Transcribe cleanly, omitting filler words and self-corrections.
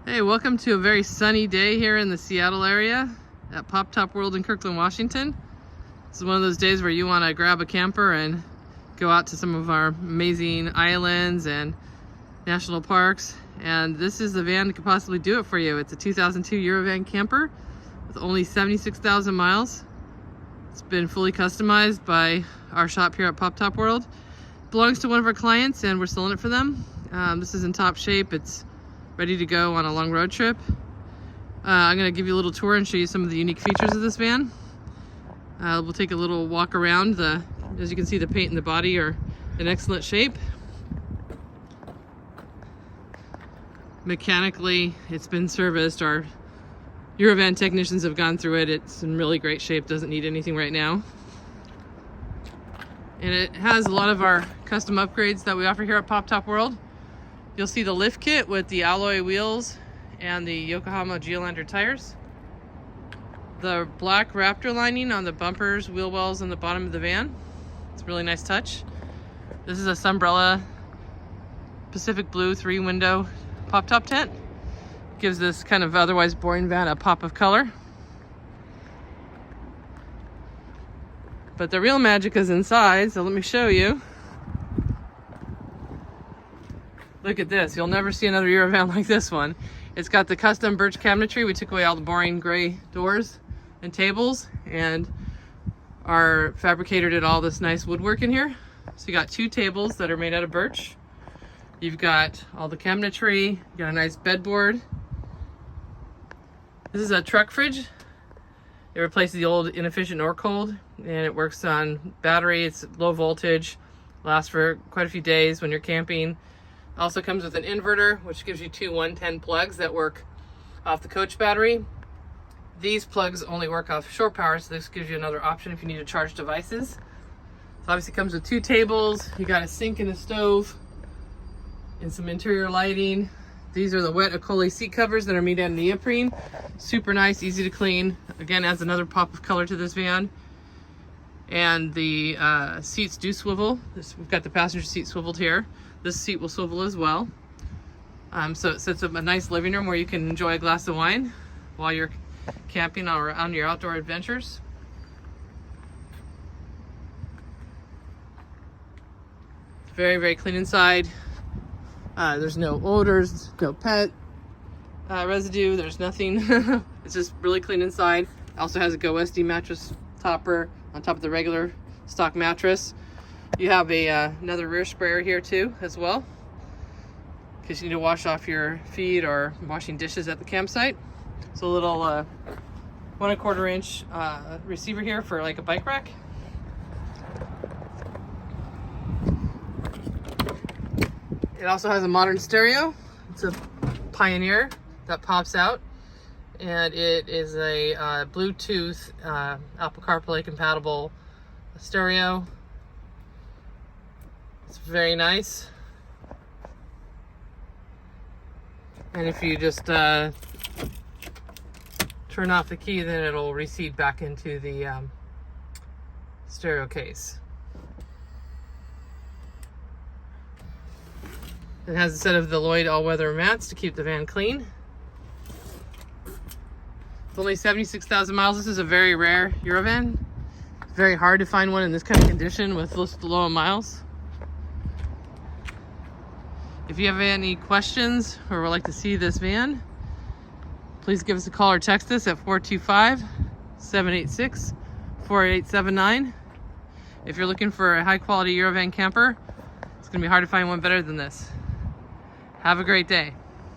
Hey, welcome to a very sunny day here in the Seattle area at Poptop World in Kirkland, Washington. This is one of those days where you want to grab a camper and go out to some of our amazing islands and national parks. And this is the van that could possibly do it for you. It's a 2002 Eurovan Camper with only 76,000 miles. It's been fully customized by our shop here at Poptop World. It belongs to one of our clients and we're selling it for them. This is in top shape. It's ready to go on a long road trip. I'm going to give you a little tour and show you some of the unique features of this van. We'll take a little walk around. As you can see, the paint and the body are in excellent shape. Mechanically, it's been serviced. Our Eurovan technicians have gone through it. It's in really great shape, doesn't need anything right now. And it has a lot of our custom upgrades that we offer here at Poptop World. You'll see the lift kit with the alloy wheels and the Yokohama Geolandar tires. The black Raptor lining on the bumpers, wheel wells, and the bottom of the van. It's a really nice touch. This is a Sunbrella Pacific Blue 3-window pop-top tent. Gives this kind of otherwise boring van a pop of color. But the real magic is inside, so let me show you. Look at this. You'll never see another Eurovan like this one. It's got the custom birch cabinetry. We took away all the boring gray doors and tables and our fabricator did all this nice woodwork in here. So you got two tables that are made out of birch. You've got all the cabinetry. You got a nice bedboard. This is a Truckfridge. It replaces the old inefficient Norcold and it works on battery. It's low voltage, lasts for quite a few days when you're camping. Also comes with an inverter, which gives you two 110 plugs that work off the coach battery. These plugs only work off shore power, so this gives you another option if you need to charge devices. So obviously it comes with two tables. You got a sink and a stove and some interior lighting. These are the Wet Okele seat covers that are made out of neoprene. Super nice, easy to clean. Again, adds another pop of color to this van. And the seats do swivel. We've got the passenger seat swiveled here. This seat will swivel as well. So it sets up a nice living room where you can enjoy a glass of wine while you're camping or on your outdoor adventures. Very, very clean inside. There's no odors, no pet residue, there's nothing. It's just really clean inside. It also has a Go Westy mattress topper on top of the regular stock mattress. You have another rear sprayer here too as well, in case you need to wash off your feet or washing dishes at the campsite. So a little 1 1/4 inch receiver here for like a bike rack. It also has a modern stereo. It's a Pioneer that pops out, and it is a Bluetooth Apple CarPlay compatible stereo. It's very nice. And if you just turn off the key, then it'll recede back into the stereo case. It has a set of the Lloyd all-weather mats to keep the van clean. It's only 76,000 miles. This is a very rare Eurovan. It's very hard to find one in this kind of condition with this low miles. If you have any questions or would like to see this van, please give us a call or text us at 425-786-4879. If you're looking for a high-quality Eurovan camper, it's going to be hard to find one better than this. Have a great day.